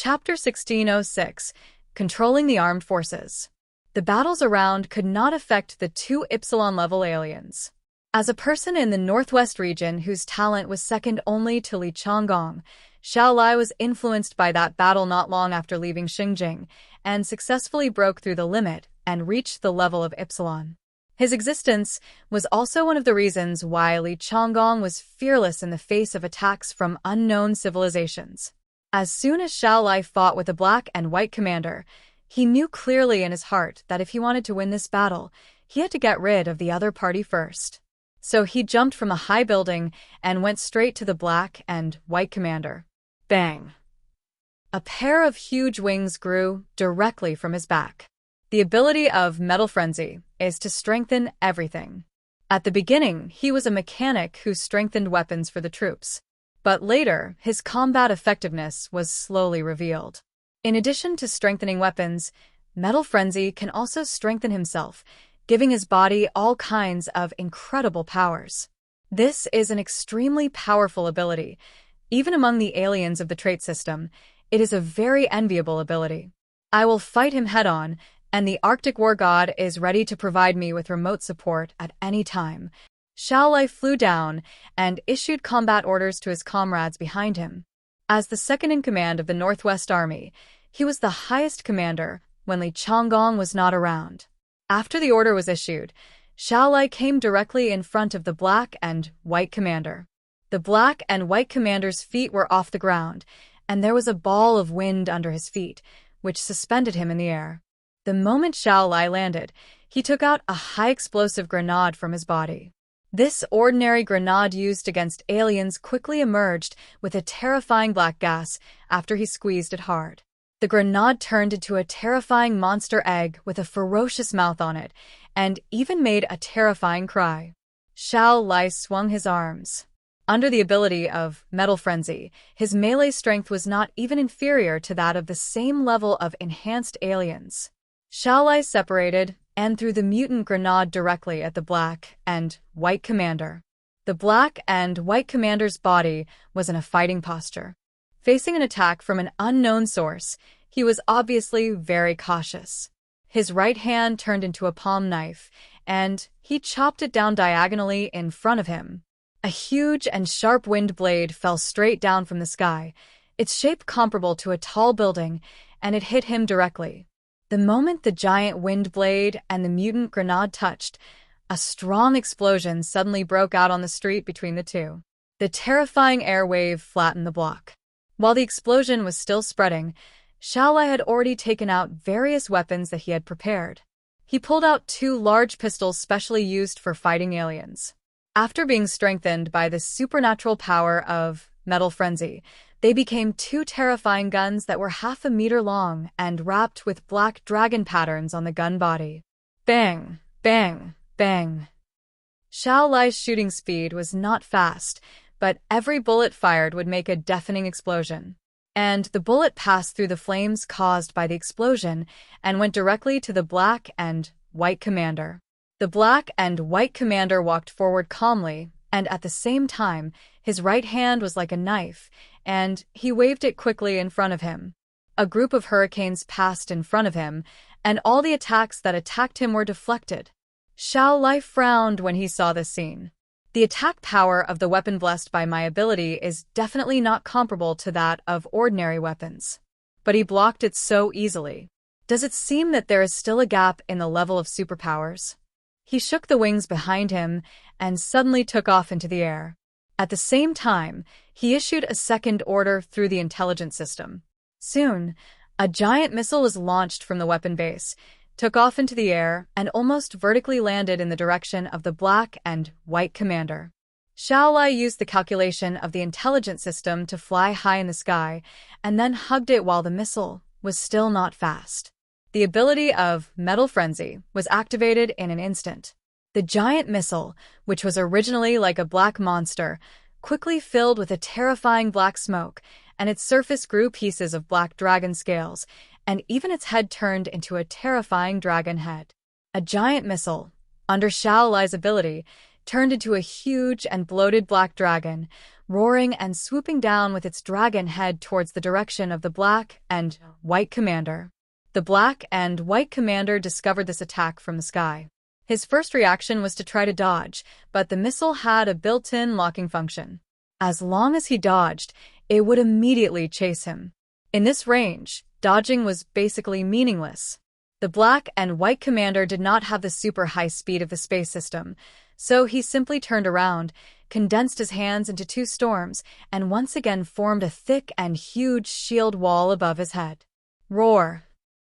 Chapter 1606, Controlling the Armed Forces. The battles around could not affect the two Epsilon-level aliens. As a person in the Northwest region whose talent was second only to Li Changgong, Shalai was influenced by that battle not long after leaving Xinjiang, and successfully broke through the limit and reached the level of Epsilon. His existence was also one of the reasons why Li Changgong was fearless in the face of attacks from unknown civilizations. As soon as Shalai fought with the Black and White Commander, he knew clearly in his heart that if he wanted to win this battle, he had to get rid of the other party first. So he jumped from a high building and went straight to the Black and White Commander. Bang! A pair of huge wings grew directly from his back. The ability of Metal Frenzy is to strengthen everything. At the beginning, he was a mechanic who strengthened weapons for the troops. But later, his combat effectiveness was slowly revealed. In addition to strengthening weapons, Metal Frenzy can also strengthen himself, giving his body all kinds of incredible powers. This is an extremely powerful ability. Even among the aliens of the trait system, it is a very enviable ability. I will fight him head-on, and the Arctic War God is ready to provide me with remote support at any time. Shalai flew down and issued combat orders to his comrades behind him. As the second-in-command of the Northwest Army, he was the highest commander when Li Changgong was not around. After the order was issued, Shalai came directly in front of the Black and White Commander. The Black and White Commander's feet were off the ground, and there was a ball of wind under his feet, which suspended him in the air. The moment Shalai landed, he took out a high-explosive grenade from his body. This ordinary grenade used against aliens quickly emerged with a terrifying black gas after he squeezed it hard. The grenade turned into a terrifying monster egg with a ferocious mouth on it, and even made a terrifying cry. Shalai swung his arms. Under the ability of Metal Frenzy, his melee strength was not even inferior to that of the same level of enhanced aliens. Shalai separated and threw the mutant grenade directly at the Black and White Commander. The Black and White Commander's body was in a fighting posture. Facing an attack from an unknown source, he was obviously very cautious. His right hand turned into a palm knife, and he chopped it down diagonally in front of him. A huge and sharp wind blade fell straight down from the sky, its shape comparable to a tall building, and it hit him directly. The moment the giant wind blade and the mutant grenade touched, a strong explosion suddenly broke out on the street between the two. The terrifying air wave flattened the block. While the explosion was still spreading, Shalai had already taken out various weapons that he had prepared. He pulled out two large pistols specially used for fighting aliens. After being strengthened by the supernatural power of Metal Frenzy, they became two terrifying guns that were half a meter long and wrapped with black dragon patterns on the gun body. Bang! Bang! Bang! Shalai's shooting speed was not fast, but every bullet fired would make a deafening explosion. And the bullet passed through the flames caused by the explosion and went directly to the Black and White Commander. The Black and White Commander walked forward calmly, and at the same time, his right hand was like a knife, and he waved it quickly in front of him. A group of hurricanes passed in front of him, and all the attacks that attacked him were deflected. Shalai frowned when he saw this scene. The attack power of the weapon blessed by my ability is definitely not comparable to that of ordinary weapons. But he blocked it so easily. Does it seem that there is still a gap in the level of superpowers? He shook the wings behind him and suddenly took off into the air. At the same time, he issued a second order through the intelligence system. Soon, a giant missile was launched from the weapon base, took off into the air, and almost vertically landed in the direction of the Black and White Commander. Shalai used the calculation of the intelligence system to fly high in the sky, and then hugged it while the missile was still not fast. The ability of Metal Frenzy was activated in an instant. The giant missile, which was originally like a black monster, quickly filled with a terrifying black smoke, and its surface grew pieces of black dragon scales, and even its head turned into a terrifying dragon head. A giant missile, under Shalai's ability, turned into a huge and bloated black dragon, roaring and swooping down with its dragon head towards the direction of the Black and White Commander. The Black and White Commander discovered this attack from the sky. His first reaction was to try to dodge, but the missile had a built-in locking function. As long as he dodged, it would immediately chase him. In this range, dodging was basically meaningless. The Black and White Commander did not have the super high speed of the space system, so he simply turned around, condensed his hands into two storms, and once again formed a thick and huge shield wall above his head. Roar!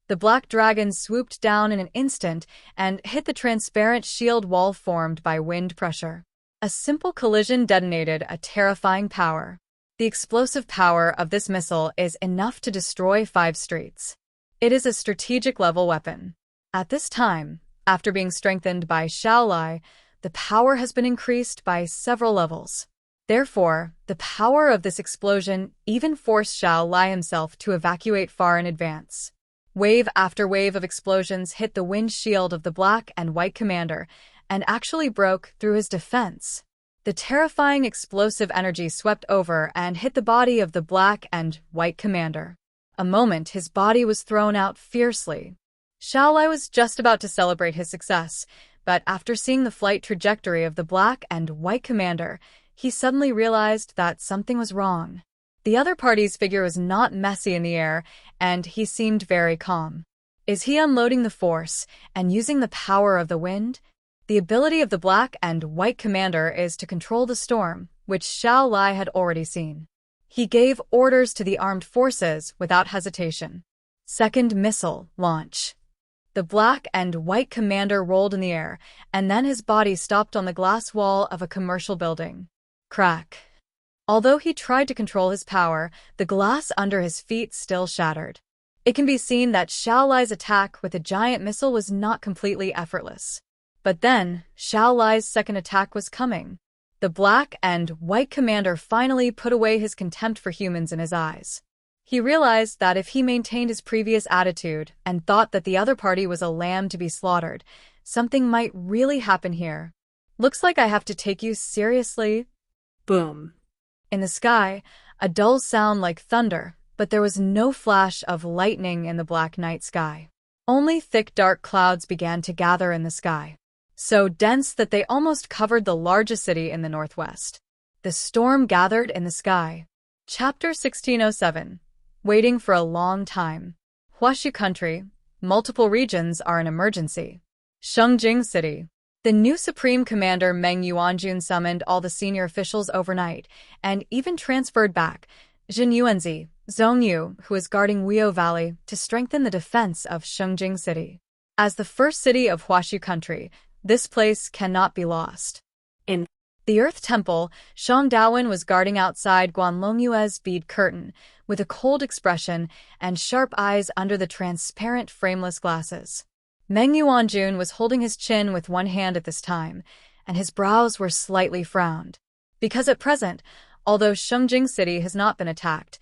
The black dragon swooped down in an instant and hit the transparent shield wall formed by wind pressure. A simple collision detonated a terrifying power. The explosive power of this missile is enough to destroy 5 streets. It is a strategic-level weapon. At this time, after being strengthened by Shalai, the power has been increased by several levels. Therefore, the power of this explosion even forced Shalai himself to evacuate far in advance. Wave after wave of explosions hit the wind shield of the Black and White Commander and actually broke through his defense. The terrifying explosive energy swept over and hit the body of the Black and White Commander. A moment, his body was thrown out fiercely. Shalai was just about to celebrate his success, but after seeing the flight trajectory of the Black and White Commander, he suddenly realized that something was wrong. The other party's figure was not messy in the air, and he seemed very calm. Is he unloading the force and using the power of the wind? The ability of the Black and White Commander is to control the storm, which Shalai had already seen. He gave orders to the armed forces without hesitation. Second missile launch. The Black and White Commander rolled in the air, and then his body stopped on the glass wall of a commercial building. Crack. Although he tried to control his power, the glass under his feet still shattered. It can be seen that Shalai's attack with a giant missile was not completely effortless. But then, Shalai's second attack was coming. The Black and White Commander finally put away his contempt for humans in his eyes. He realized that if he maintained his previous attitude and thought that the other party was a lamb to be slaughtered, something might really happen here. Looks like I have to take you seriously. Boom. In the sky, a dull sound like thunder, but there was no flash of lightning in the black night sky. Only thick dark clouds began to gather in the sky, so dense that they almost covered the largest city in the northwest. The storm gathered in the sky. Chapter 1607. Waiting for a long time. Huashu Country. Multiple regions are an emergency. Shengjing City. The new Supreme Commander Meng Yuanjun summoned all the senior officials overnight, and even transferred back Jin Yuanzi, Zhongyu, who is guarding Huio Valley, to strengthen the defense of Shengjing City. As the first city of Huashu Country, this place cannot be lost. In the Earth Temple, Shang Dawen was guarding outside Guanlongyue's bead curtain, with a cold expression and sharp eyes under the transparent frameless glasses. Meng Yuanjun was holding his chin with one hand at this time, and his brows were slightly frowned. Because at present, although Shengjing City has not been attacked,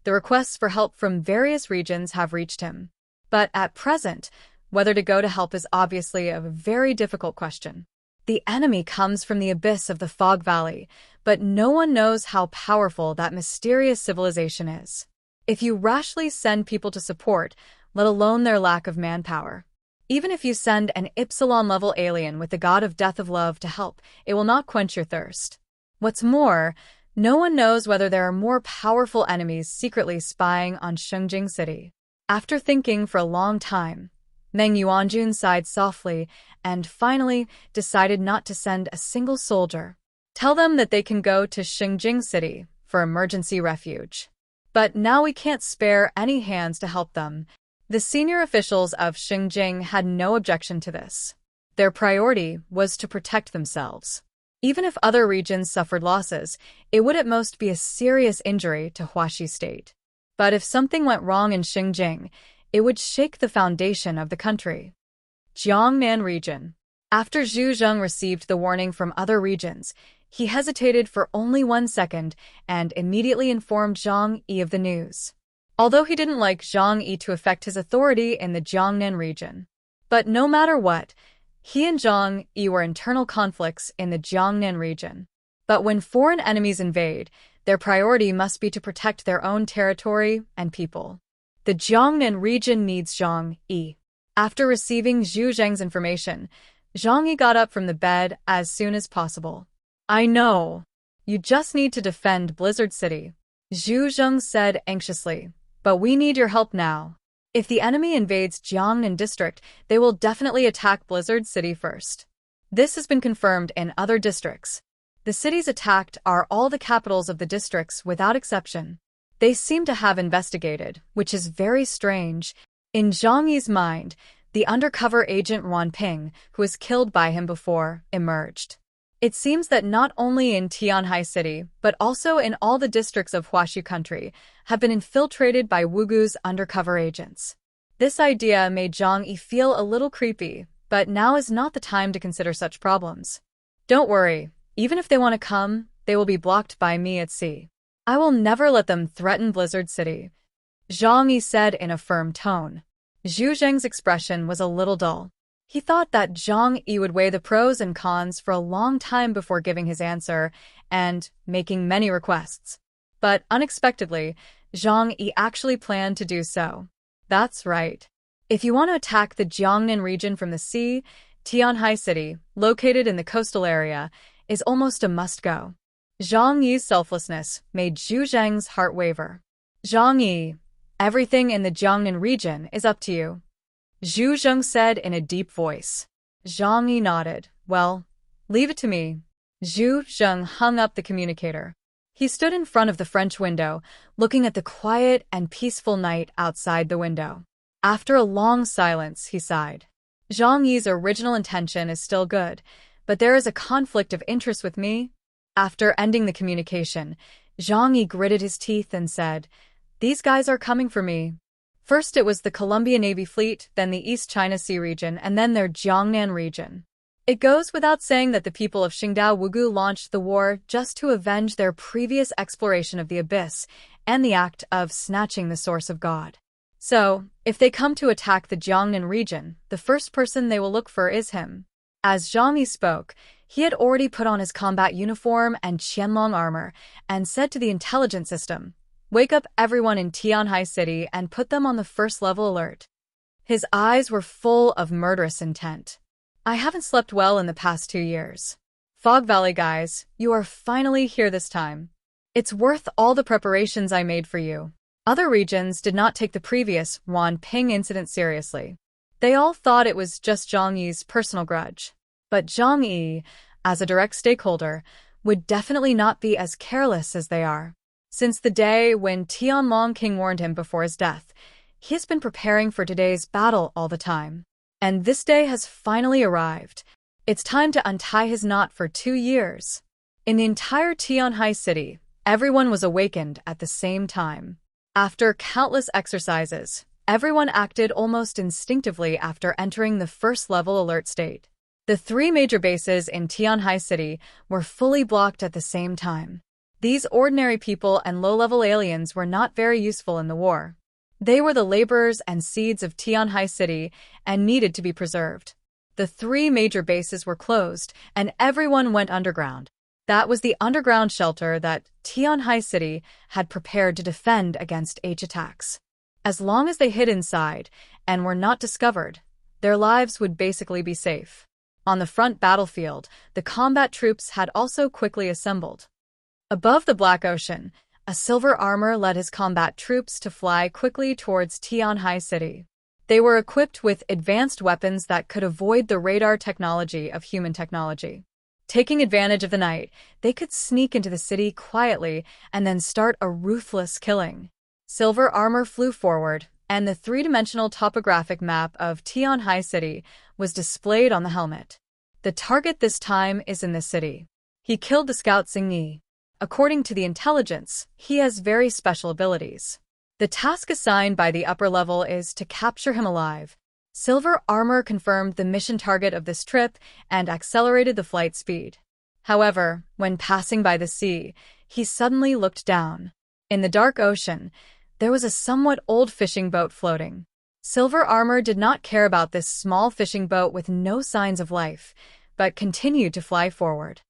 the requests for help from various regions have reached him. But at present, whether to go to help is obviously a very difficult question. The enemy comes from the abyss of the Fog Valley, but no one knows how powerful that mysterious civilization is. If you rashly send people to support, let alone their lack of manpower, even if you send an Epsilon-level alien with the god of death of love to help, it will not quench your thirst. What's more, no one knows whether there are more powerful enemies secretly spying on Shengjing City. After thinking for a long time, Meng Yuanjun sighed softly and finally decided not to send a single soldier. Tell them that they can go to Shengjing City for emergency refuge. But now we can't spare any hands to help them. The senior officials of Shengjing had no objection to this. Their priority was to protect themselves. Even if other regions suffered losses, it would at most be a serious injury to Huaxi State. But if something went wrong in Shengjing, it would shake the foundation of the country. Jiangnan Region. After Zhu Zheng received the warning from other regions, he hesitated for only 1 second and immediately informed Zhang Yi of the news. Although he didn't like Zhang Yi to affect his authority in the Jiangnan region. But no matter what, he and Zhang Yi were internal conflicts in the Jiangnan region. But when foreign enemies invade, their priority must be to protect their own territory and people. The Jiangnan region needs Zhang Yi. After receiving Zhu Zheng's information, Zhang Yi got up from the bed as soon as possible. I know. You just need to defend Blizzard City, Zhu Zheng said anxiously. But we need your help now. If the enemy invades Jiangnan district, they will definitely attack Blizzard City first. This has been confirmed in other districts. The cities attacked are all the capitals of the districts without exception. They seem to have investigated, which is very strange. In Zhang Yi's mind, the undercover agent Wan Ping, who was killed by him before, emerged. It seems that not only in Tianhai City, but also in all the districts of Huaxu country, have been infiltrated by Wugu's undercover agents. This idea made Zhang Yi feel a little creepy, but now is not the time to consider such problems. Don't worry, even if they want to come, they will be blocked by me at sea. I will never let them threaten Blizzard City, Zhang Yi said in a firm tone. Zhu Zheng's expression was a little dull. He thought that Zhang Yi would weigh the pros and cons for a long time before giving his answer and making many requests. But unexpectedly, Zhang Yi actually planned to do so. That's right. If you want to attack the Jiangnan region from the sea, Tianhai City, located in the coastal area, is almost a must-go. Zhang Yi's selflessness made Zhu Zheng's heart waver. Zhang Yi, everything in the Jiangnan region is up to you, Zhu Zheng said in a deep voice. Zhang Yi nodded. Well, leave it to me. Zhu Zheng hung up the communicator. He stood in front of the French window, looking at the quiet and peaceful night outside the window. After a long silence, he sighed. Zhang Yi's original intention is still good, but there is a conflict of interest with me. After ending the communication, Zhang Yi gritted his teeth and said, These guys are coming for me. First it was the Columbia Navy Fleet, then the East China Sea region, and then their Jiangnan region. It goes without saying that the people of Qingdao Wugu launched the war just to avenge their previous exploration of the abyss and the act of snatching the source of God. So, if they come to attack the Jiangnan region, the first person they will look for is him. As Zhang Yi spoke, he had already put on his combat uniform and Qianlong armor and said to the intelligence system, Wake up everyone in Tianhai City and put them on the first level alert. His eyes were full of murderous intent. I haven't slept well in the past 2 years. Fog Valley guys, you are finally here this time. It's worth all the preparations I made for you. Other regions did not take the previous Wan Ping incident seriously. They all thought it was just Zhang Yi's personal grudge. But Zhang Yi, as a direct stakeholder, would definitely not be as careless as they are. Since the day when Tianlong King warned him before his death, he has been preparing for today's battle all the time. And this day has finally arrived. It's time to untie his knot for 2 years. In the entire Tianhai City, everyone was awakened at the same time. After countless exercises, everyone acted almost instinctively after entering the first-level alert state. The 3 major bases in Tianhai City were fully blocked at the same time. These ordinary people and low-level aliens were not very useful in the war. They were the laborers and seeds of Tianhai City and needed to be preserved. The 3 major bases were closed, and everyone went underground. That was the underground shelter that Tianhai City had prepared to defend against H attacks. As long as they hid inside and were not discovered, their lives would basically be safe. On the front battlefield, the combat troops had also quickly assembled. Above the Black Ocean, a silver armor led his combat troops to fly quickly towards Tianhai City. They were equipped with advanced weapons that could avoid the radar technology of human technology. Taking advantage of the night, they could sneak into the city quietly and then start a ruthless killing. Silver armor flew forward, and the 3-dimensional topographic map of Tianhai City was displayed on the helmet. The target this time is in the city. He killed the scout Xing Yi. According to the intelligence, he has very special abilities. The task assigned by the upper level is to capture him alive. Silver armor confirmed the mission target of this trip and accelerated the flight speed. However, when passing by the sea, he suddenly looked down. In the dark ocean, there was a somewhat old fishing boat floating. Silver armor did not care about this small fishing boat with no signs of life, but continued to fly forward.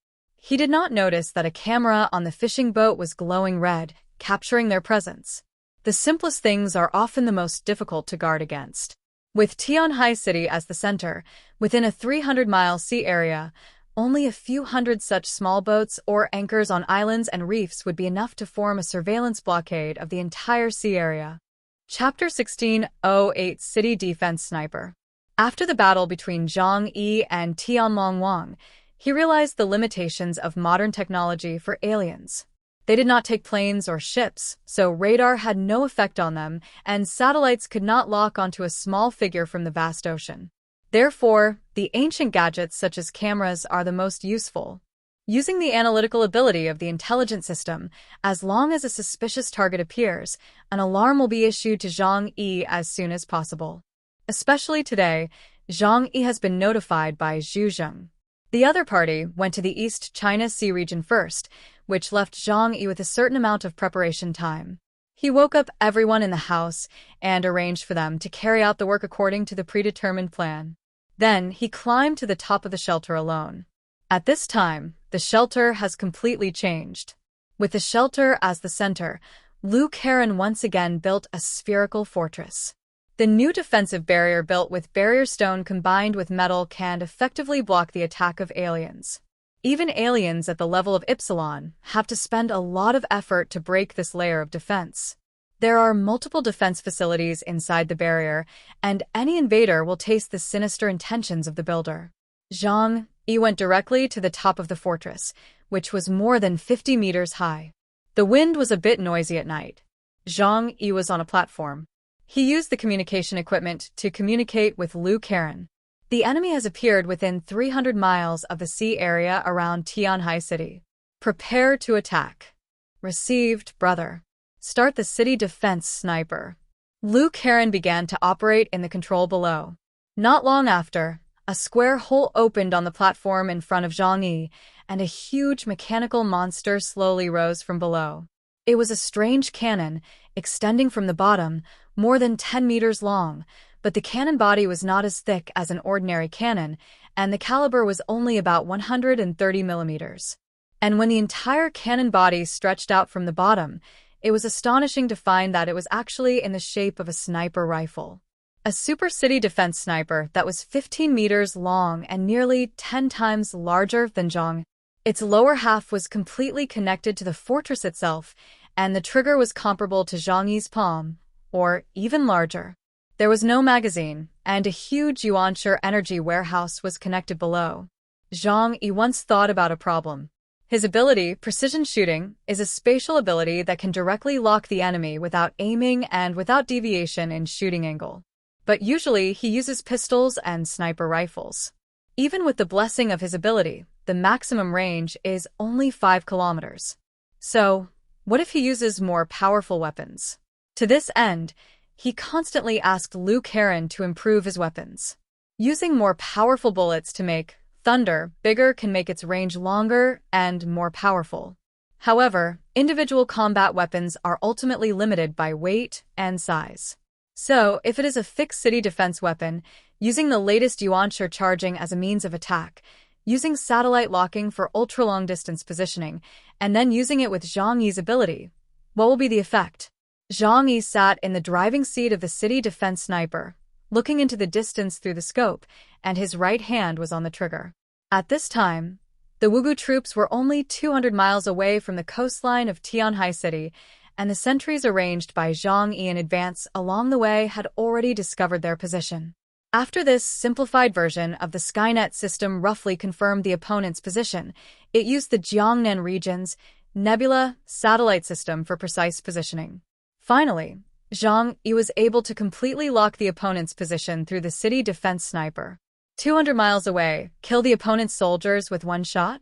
He did not notice that a camera on the fishing boat was glowing red, capturing their presence. The simplest things are often the most difficult to guard against. With Tianhai City as the center, within a 300-mile sea area, only a few hundred such small boats or anchors on islands and reefs would be enough to form a surveillance blockade of the entire sea area. Chapter 1608 City Defense Sniper. After the battle between Zhang Yi and Tianlong Wang, he realized the limitations of modern technology for aliens. They did not take planes or ships, so radar had no effect on them, and satellites could not lock onto a small figure from the vast ocean. Therefore, the ancient gadgets such as cameras are the most useful. Using the analytical ability of the intelligent system, as long as a suspicious target appears, an alarm will be issued to Zhang Yi as soon as possible. Especially today, Zhang Yi has been notified by Zhu Zheng. The other party went to the East China Sea region first, which left Zhang Yi with a certain amount of preparation time. He woke up everyone in the house and arranged for them to carry out the work according to the predetermined plan. Then he climbed to the top of the shelter alone. At this time, the shelter has completely changed. With the shelter as the center, Lu Karen once again built a spherical fortress. The new defensive barrier built with barrier stone combined with metal can effectively block the attack of aliens. Even aliens at the level of Epsilon have to spend a lot of effort to break this layer of defense. There are multiple defense facilities inside the barrier, and any invader will taste the sinister intentions of the builder. Zhang Yi went directly to the top of the fortress, which was more than 50 meters high. The wind was a bit noisy at night. Zhang Yi was on a platform. He used the communication equipment to communicate with Lu Karen. The enemy has appeared within 300 miles of the sea area around Tianhai City. Prepare to attack. Received, brother. Start the city defense sniper. Lu Karen began to operate in the control below. Not long after, a square hole opened on the platform in front of Zhang Yi, and a huge mechanical monster slowly rose from below. It was a strange cannon, extending from the bottom, more than 10 meters long, but the cannon body was not as thick as an ordinary cannon, and the caliber was only about 130 millimeters. And when the entire cannon body stretched out from the bottom, it was astonishing to find that it was actually in the shape of a sniper rifle. A super city defense sniper that was 15 meters long and nearly 10 times larger than Zhang. Its lower half was completely connected to the fortress itself, and the trigger was comparable to Zhang Yi's palm, or even larger. There was no magazine, and a huge Yuanshi energy warehouse was connected below. Zhang Yi once thought about a problem. His ability, precision shooting, is a spatial ability that can directly lock the enemy without aiming and without deviation in shooting angle. But usually he uses pistols and sniper rifles. Even with the blessing of his ability, the maximum range is only 5 kilometers. So, what if he uses more powerful weapons? To this end, he constantly asked Lu Karen to improve his weapons. Using more powerful bullets to make thunder bigger can make its range longer and more powerful. However, individual combat weapons are ultimately limited by weight and size. So, if it is a fixed city defense weapon, using the latest Yuanshi charging as a means of attack, using satellite locking for ultra-long distance positioning, and then using it with Zhang Yi's ability, what will be the effect? Zhang Yi sat in the driving seat of the city defense sniper, looking into the distance through the scope, and his right hand was on the trigger. At this time, the Wugu troops were only 200 miles away from the coastline of Tianhai City, and the sentries arranged by Zhang Yi in advance along the way had already discovered their position. After this simplified version of the Skynet system roughly confirmed the opponent's position, it used the Jiangnan region's nebula satellite system for precise positioning. Finally, Zhang Yi was able to completely lock the opponent's position through the city defense sniper. 200 miles away, kill the opponent's soldiers with one shot?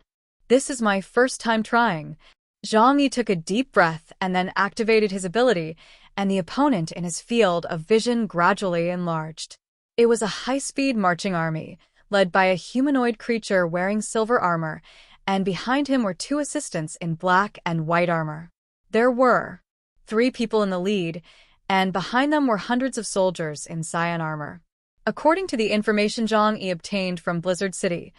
This is my first time trying. Zhang Yi took a deep breath and then activated his ability, and the opponent in his field of vision gradually enlarged. It was a high-speed marching army, led by a humanoid creature wearing silver armor, and behind him were 2 assistants in black and white armor. There were 3 people in the lead, and behind them were hundreds of soldiers in cyan armor. According to the information Zhang Yi obtained from Blizzard City,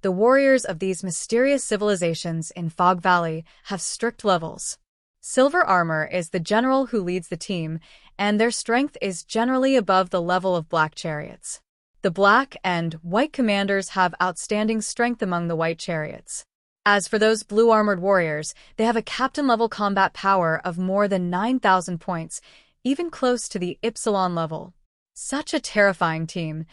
the warriors of these mysterious civilizations in Fog Valley have strict levels. Silver armor is the general who leads the team, and their strength is generally above the level of black chariots. The black and white commanders have outstanding strength among the white chariots. As for those blue-armored warriors, they have a captain-level combat power of more than 9,000 points, even close to the Ypsilon level. Such a terrifying team.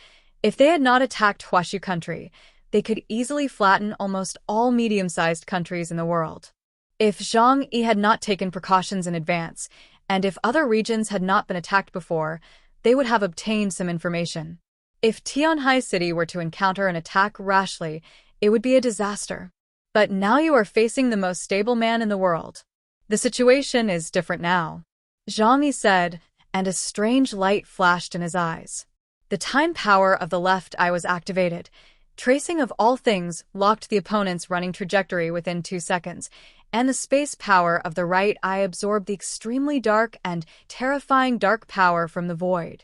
If they had not attacked Huashu country, they could easily flatten almost all medium-sized countries in the world. If Zhang Yi had not taken precautions in advance, and if other regions had not been attacked before, they would have obtained some information. If Tianhai City were to encounter an attack rashly, it would be a disaster. But now you are facing the most stable man in the world. The situation is different now, Zhang Yi said, and a strange light flashed in his eyes. The time power of the left eye was activated. Tracing of all things locked the opponent's running trajectory within 2 seconds, and the space power of the right eye absorbed the extremely dark and terrifying dark power from the void.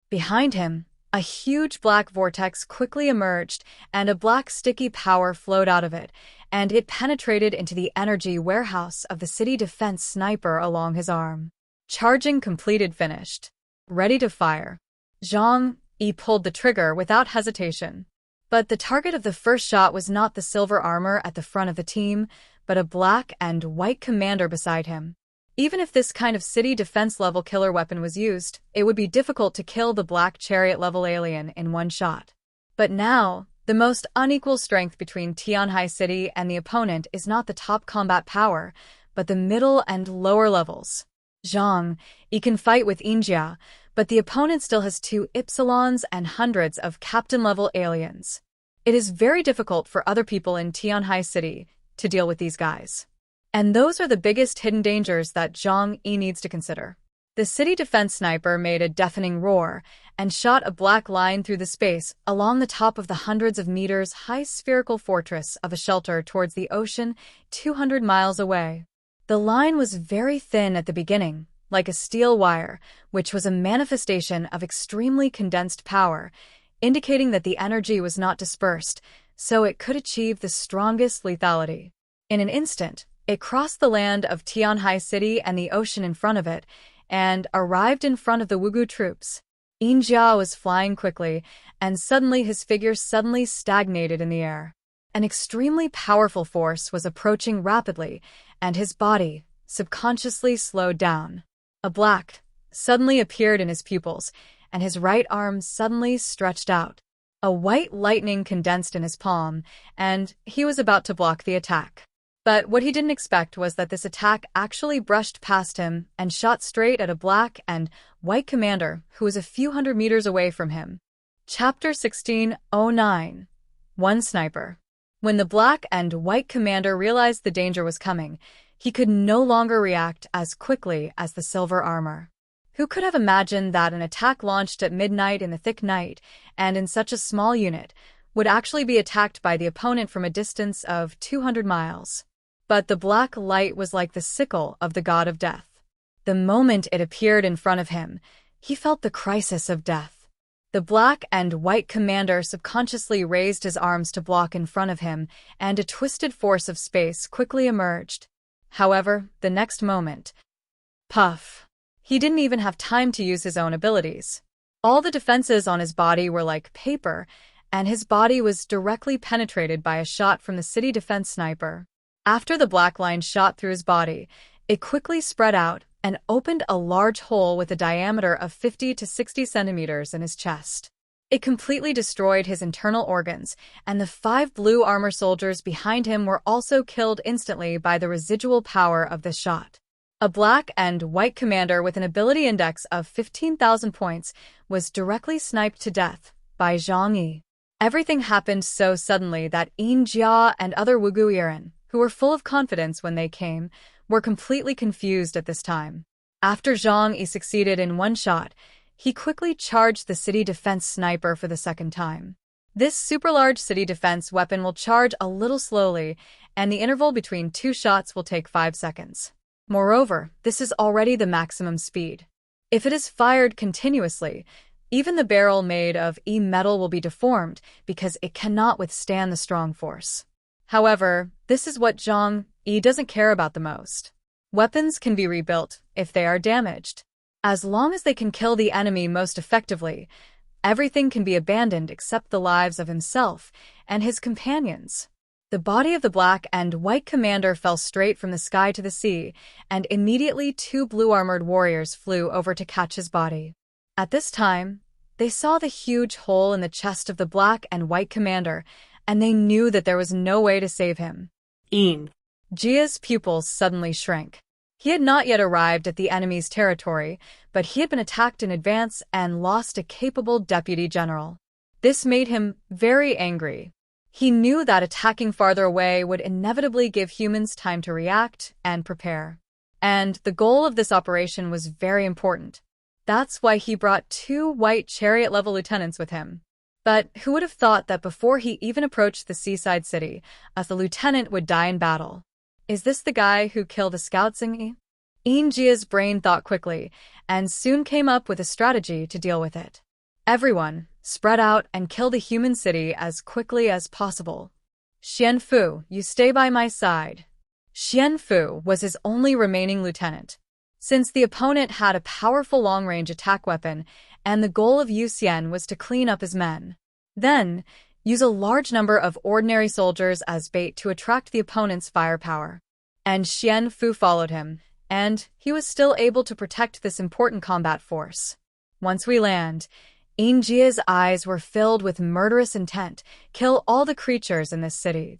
Behind him, a huge black vortex quickly emerged, and a black sticky power flowed out of it, and it penetrated into the energy warehouse of the city defense sniper along his arm. Charging completed finished. Ready to fire. Zhang Yi pulled the trigger without hesitation. But the target of the first shot was not the silver armor at the front of the team, but a black and white commander beside him. Even if this kind of city defense-level killer weapon was used, it would be difficult to kill the black chariot-level alien in one shot. But now, the most unequal strength between Tianhai City and the opponent is not the top combat power, but the middle and lower levels. Zhang Yi can fight with Injia, but the opponent still has 2 Ypsilons and hundreds of captain-level aliens. It is very difficult for other people in Tianhai City to deal with these guys. And those are the biggest hidden dangers that Zhang Yi needs to consider. The city defense sniper made a deafening roar and shot a black line through the space along the top of the hundreds of meters high spherical fortress of a shelter towards the ocean 200 miles away. The line was very thin at the beginning, like a steel wire, which was a manifestation of extremely condensed power, indicating that the energy was not dispersed, so it could achieve the strongest lethality. In an instant, it crossed the land of Tianhai City and the ocean in front of it, and arrived in front of the Wugu troops. Injia was flying quickly, and suddenly his figure suddenly stagnated in the air. An extremely powerful force was approaching rapidly, and his body subconsciously slowed down. A black suddenly appeared in his pupils, and his right arm suddenly stretched out. A white lightning condensed in his palm, and he was about to block the attack. But what he didn't expect was that this attack actually brushed past him and shot straight at a black and white commander who was a few hundred meters away from him. Chapter 16:09. One Sniper. When the black and white commander realized the danger was coming, he could no longer react as quickly as the silver armor. Who could have imagined that an attack launched at midnight in the thick night, and in such a small unit, would actually be attacked by the opponent from a distance of 200 miles? But the black light was like the sickle of the god of death. The moment it appeared in front of him, he felt the crisis of death. The black and white commander subconsciously raised his arms to block in front of him, and a twisted force of space quickly emerged. However, the next moment, puff! He didn't even have time to use his own abilities. All the defenses on his body were like paper, and his body was directly penetrated by a shot from the city defense sniper. After the black line shot through his body, it quickly spread out and opened a large hole with a diameter of 50 to 60 centimeters in his chest. It completely destroyed his internal organs, and the 5 blue armor soldiers behind him were also killed instantly by the residual power of this shot. A black and white commander with an ability index of 15,000 points was directly sniped to death by Zhang Yi. Everything happened so suddenly that Yin Jia and other Wugu Iren, who were full of confidence when they came, were completely confused at this time. After Zhang Yi succeeded in one shot, he quickly charged the city defense sniper for the second time. This super-large city defense weapon will charge a little slowly, and the interval between 2 shots will take 5 seconds. Moreover, this is already the maximum speed. If it is fired continuously, Even the barrel made of metal will be deformed because it cannot withstand the strong force. However, this is what Zhang Yi doesn't care about the most. Weapons can be rebuilt if they are damaged. As long as they can kill the enemy most effectively, everything can be abandoned except the lives of himself and his companions. The body of the black and white commander fell straight from the sky to the sea, and immediately 2 blue-armored warriors flew over to catch his body. At this time, they saw the huge hole in the chest of the black and white commander, and they knew that there was no way to save him. Jia's pupils suddenly shrank. He had not yet arrived at the enemy's territory, but he had been attacked in advance and lost a capable deputy general. This made him very angry. He knew that attacking farther away would inevitably give humans time to react and prepare. And the goal of this operation was very important. That's why he brought 2 white chariot-level lieutenants with him. But who would have thought that before he even approached the seaside city, the lieutenant would die in battle? Is this the guy who killed the scouts in Jia's brain thought quickly, and soon came up with a strategy to deal with it. Everyone, spread out and kill the human city as quickly as possible. Xian Fu, you stay by my side. Xian Fu was his only remaining lieutenant. Since the opponent had a powerful long-range attack weapon, and the goal of Yu Xian was to clean up his men. Then, use a large number of ordinary soldiers as bait to attract the opponent's firepower. And Xian Fu followed him, and he was still able to protect this important combat force. Once we land, Jia's eyes were filled with murderous intent, kill all the creatures in this city.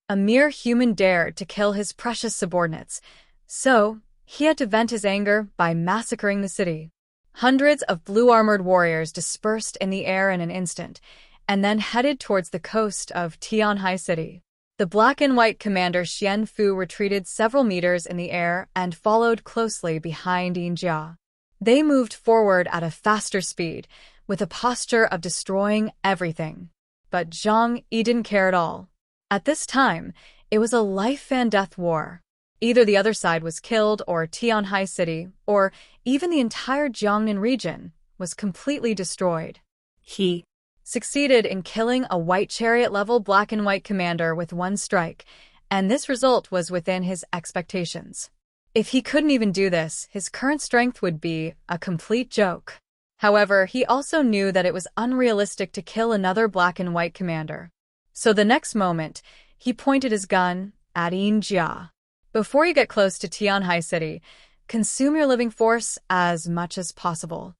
A mere human dared to kill his precious subordinates, so he had to vent his anger by massacring the city. Hundreds of blue-armored warriors dispersed in the air in an instant, and then headed towards the coast of Tianhai City. The black and white commander Xian Fu retreated several meters in the air and followed closely behind Jia. They moved forward at a faster speed, with a posture of destroying everything. But Zhang Yi didn't care at all. At this time, it was a life-and-death war. Either the other side was killed, or Tianhai City, or even the entire Jiangnan region, was completely destroyed. He succeeded in killing a white chariot-level black and white commander with 1 strike, and this result was within his expectations. If he couldn't even do this, his current strength would be a complete joke. However, he also knew that it was unrealistic to kill another black and white commander. So the next moment, he pointed his gun at Jia. Before you get close to Tianhai City, consume your living force as much as possible.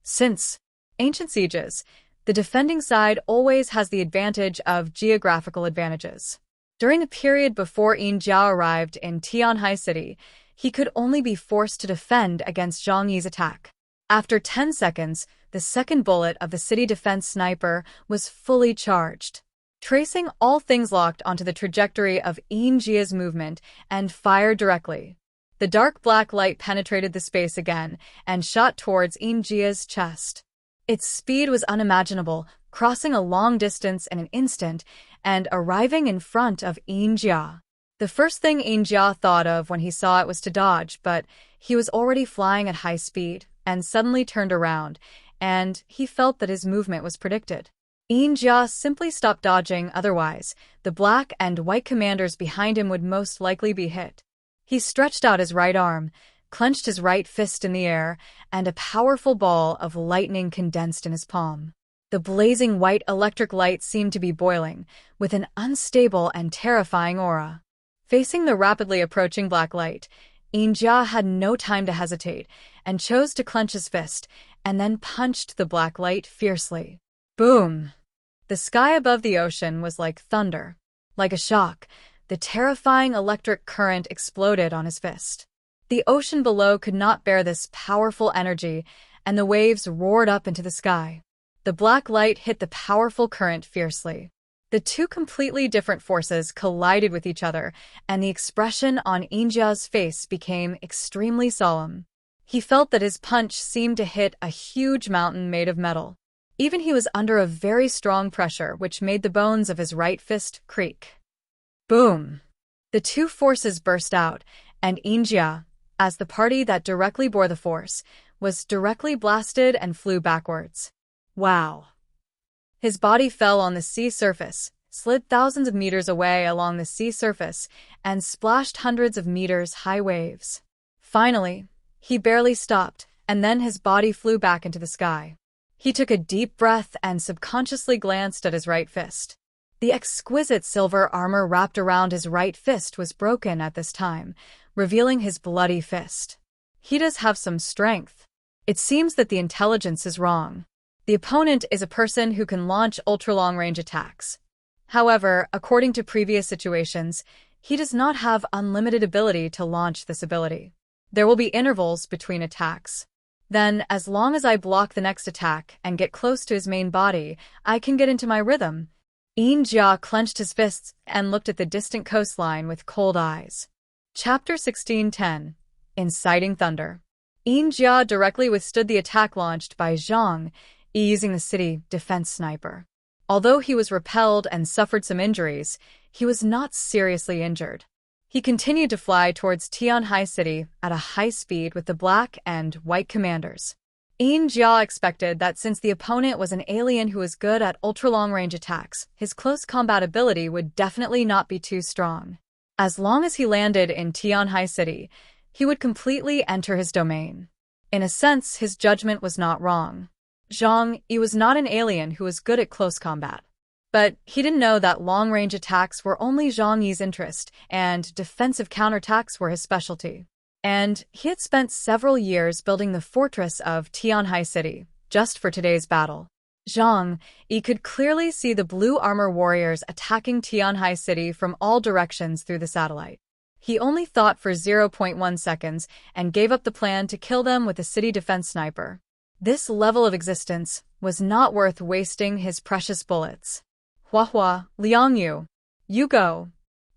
Since ancient sieges, the defending side always has the advantage of geographical advantages. During the period before Jia arrived in Tianhai City, he could only be forced to defend against Zhang Yi's attack. After 10 seconds, the second bullet of the city defense sniper was fully charged, tracing all things locked onto the trajectory of Jia's movement and fired directly. The dark black light penetrated the space again and shot towards Jia's chest. Its speed was unimaginable, crossing a long distance in an instant and arriving in front of Jia. The first thing Jia thought of when he saw it was to dodge, but he was already flying at high speed and suddenly turned around, and he felt that his movement was predicted. Jia simply stopped dodging, otherwise, the black and white commanders behind him would most likely be hit. He stretched out his right arm, clenched his right fist in the air, and a powerful ball of lightning condensed in his palm. The blazing white electric light seemed to be boiling, with an unstable and terrifying aura. Facing the rapidly approaching black light, Jia had no time to hesitate, and chose to clench his fist, and then punched the black light fiercely. Boom! The sky above the ocean was like thunder. Like a shock, the terrifying electric current exploded on his fist. The ocean below could not bear this powerful energy, and the waves roared up into the sky. The black light hit the powerful current fiercely. The two completely different forces collided with each other, and the expression on Jia's face became extremely solemn. He felt that his punch seemed to hit a huge mountain made of metal. Even he was under a very strong pressure, which made the bones of his right fist creak. Boom! The two forces burst out, and Jia, as the party that directly bore the force, was directly blasted and flew backwards. Wow. His body fell on the sea surface, slid thousands of meters away along the sea surface, and splashed hundreds of meters high waves. Finally, he barely stopped, and then his body flew back into the sky. He took a deep breath and subconsciously glanced at his right fist. The exquisite silver armor wrapped around his right fist was broken at this time, revealing his bloody fist. He does have some strength. It seems that the intelligence is wrong. The opponent is a person who can launch ultra-long-range attacks. However, according to previous situations, he does not have unlimited ability to launch this ability. There will be intervals between attacks. Then, as long as I block the next attack and get close to his main body, I can get into my rhythm. Jia clenched his fists and looked at the distant coastline with cold eyes. Chapter 16:10 Inciting Thunder. Jia directly withstood the attack launched by Zhang Yi using the city defense sniper. Although he was repelled and suffered some injuries, he was not seriously injured. He continued to fly towards Tianhai City at a high speed with the black and white commanders. Jia expected that since the opponent was an alien who was good at ultra-long-range attacks, his close combat ability would definitely not be too strong. As long as he landed in Tianhai City, he would completely enter his domain. In a sense, his judgment was not wrong. Zhang Yi was not an alien who was good at close combat. But he didn't know that long-range attacks were only Zhang Yi's interest, and defensive counterattacks were his specialty. And he had spent several years building the fortress of Tianhai City, just for today's battle. Zhang Yi could clearly see the blue armor warriors attacking Tianhai City from all directions through the satellite. He only thought for 0.1 seconds and gave up the plan to kill them with a city defense sniper. This level of existence was not worth wasting his precious bullets. Hua, Liangyu, you go.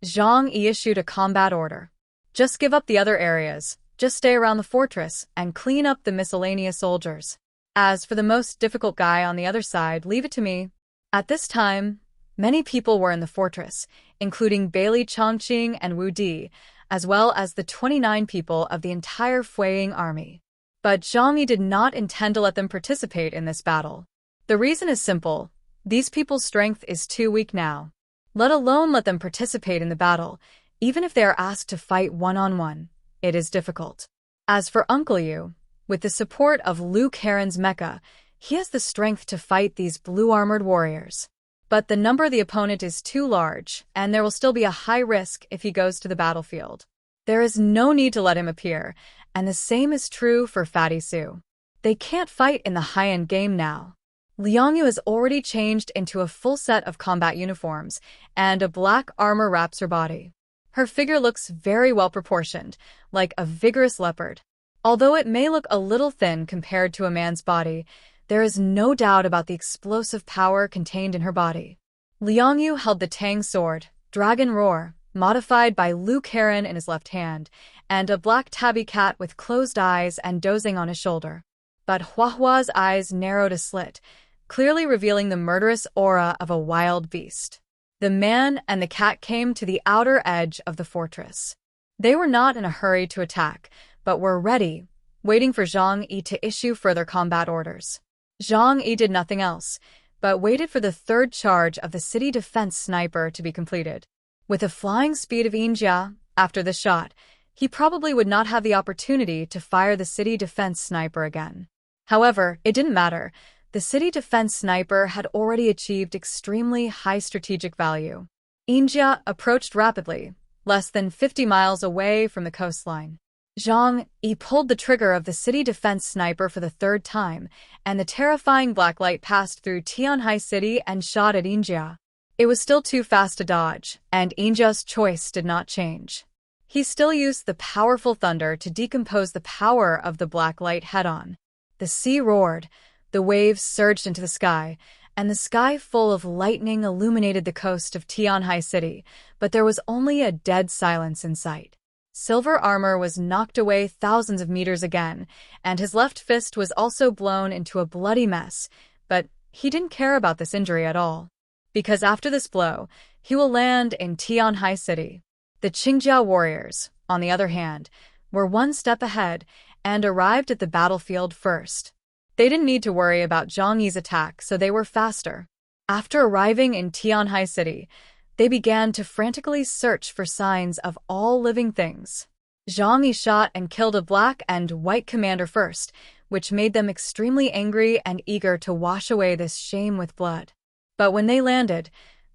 Zhang Yi issued a combat order. Just give up the other areas, just stay around the fortress, and clean up the miscellaneous soldiers. As for the most difficult guy on the other side, leave it to me. At this time, many people were in the fortress, including Bailey Chongqing and Wu Di, as well as the 29 people of the entire Fueying army. But Zhang Yi did not intend to let them participate in this battle. The reason is simple. These people's strength is too weak now. Let alone let them participate in the battle. Even if they are asked to fight one-on-one, it is difficult. As for Uncle Yu, with the support of Liu Karen's mecha, he has the strength to fight these blue-armored warriors. But the number of the opponent is too large, and there will still be a high risk if he goes to the battlefield. There is no need to let him appear, and the same is true for Fatty Su. They can't fight in the high-end game now. Liangyu has already changed into a full set of combat uniforms, and a black armor wraps her body. Her figure looks very well proportioned, like a vigorous leopard. Although it may look a little thin compared to a man's body, there is no doubt about the explosive power contained in her body. Liangyu held the Tang sword, Dragon Roar, modified by Liu Karen in his left hand, and a black tabby cat with closed eyes and dozing on his shoulder. But Huahua's eyes narrowed a slit, clearly revealing the murderous aura of a wild beast. The man and the cat came to the outer edge of the fortress. They were not in a hurry to attack, but were ready, waiting for Zhang Yi to issue further combat orders. Zhang Yi did nothing else, but waited for the third charge of the city defense sniper to be completed. With the flying speed of Jia, after the shot, he probably would not have the opportunity to fire the city defense sniper again. However, it didn't matter. The city defense sniper had already achieved extremely high strategic value. Jia approached rapidly, less than 50 miles away from the coastline. Zhang Yi pulled the trigger of the city defense sniper for the third time, and the terrifying black light passed through Tianhai City and shot at Jia. It was still too fast to dodge, and Jia's choice did not change. He still used the powerful thunder to decompose the power of the black light head-on. The sea roared, the waves surged into the sky, and the sky full of lightning illuminated the coast of Tianhai City, but there was only a dead silence in sight. Silver armor was knocked away thousands of meters again, and his left fist was also blown into a bloody mess, but he didn't care about this injury at all. Because after this blow, he will land in Tianhai City. The Qingjia warriors, on the other hand, were one step ahead and arrived at the battlefield first. They didn't need to worry about Zhang Yi's attack, so they were faster. After arriving in Tianhai City, they began to frantically search for signs of all living things. Zhang Yi shot and killed a black and white commander first, which made them extremely angry and eager to wash away this shame with blood. But when they landed,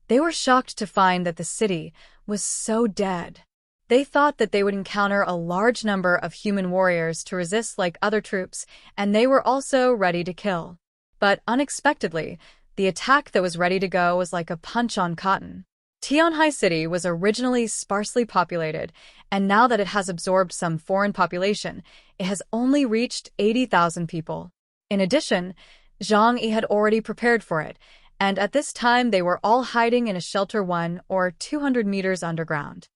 they were shocked to find that the city was so dead. They thought that they would encounter a large number of human warriors to resist like other troops, and they were also ready to kill. But unexpectedly, the attack that was ready to go was like a punch on cotton. Tianhai City was originally sparsely populated, and now that it has absorbed some foreign population, it has only reached 80,000 people. In addition, Zhang Yi had already prepared for it, and at this time they were all hiding in a shelter 1 or 200 meters underground.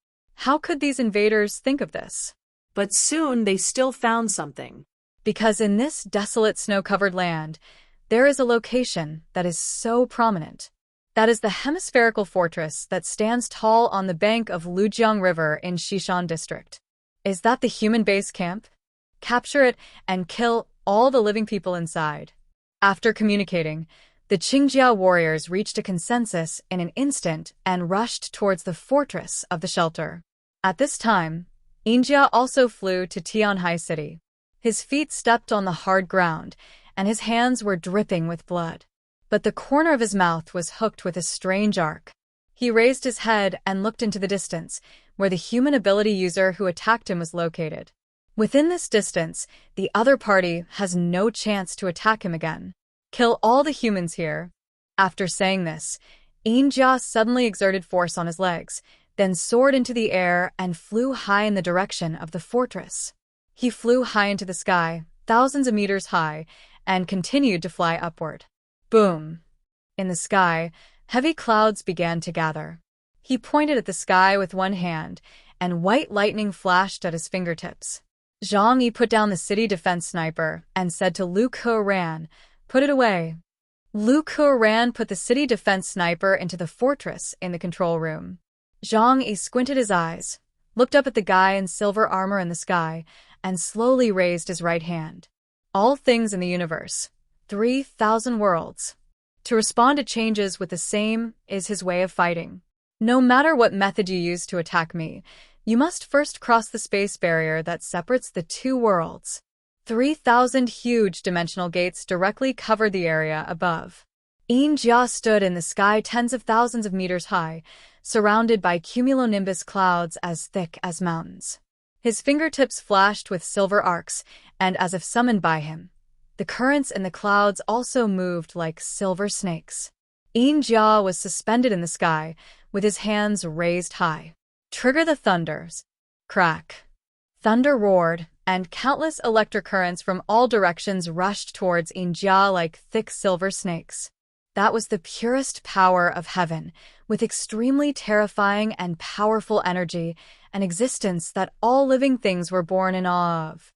How could these invaders think of this? But soon they still found something. Because in this desolate snow-covered land, there is a location that is so prominent. That is the hemispherical fortress that stands tall on the bank of Lujiang River in Xishan District. Is that the human base camp? Capture it and kill all the living people inside. After communicating, the Qingjia warriors reached a consensus in an instant and rushed towards the fortress of the shelter. At this time, Yinjia also flew to Tianhai City. His feet stepped on the hard ground, and his hands were dripping with blood. But the corner of his mouth was hooked with a strange arc. He raised his head and looked into the distance, where the human ability user who attacked him was located. Within this distance, the other party has no chance to attack him again. Kill all the humans here. After saying this, Yinjia suddenly exerted force on his legs, then soared into the air and flew high in the direction of the fortress. He flew high into the sky, thousands of meters high, and continued to fly upward. Boom! In the sky, heavy clouds began to gather. He pointed at the sky with one hand, and white lightning flashed at his fingertips. Zhang Yi put down the city defense sniper and said to Lu Keran, "Put it away." Lu Keran put the city defense sniper into the fortress in the control room. Zhang Yi squinted his eyes, looked up at the guy in silver armor in the sky, and slowly raised his right hand. All things in the universe. 3,000 worlds. To respond to changes with the same is his way of fighting. No matter what method you use to attack me, you must first cross the space barrier that separates the two worlds. 3,000 huge dimensional gates directly covered the area above. Yinjia stood in the sky tens of thousands of meters high, surrounded by cumulonimbus clouds as thick as mountains. His fingertips flashed with silver arcs, and as if summoned by him, the currents in the clouds also moved like silver snakes. Yinjia was suspended in the sky, with his hands raised high. Trigger the thunders. Crack. Thunder roared, and countless electric currents from all directions rushed towards Yinjia like thick silver snakes. That was the purest power of heaven, with extremely terrifying and powerful energy, an existence that all living things were born in awe of.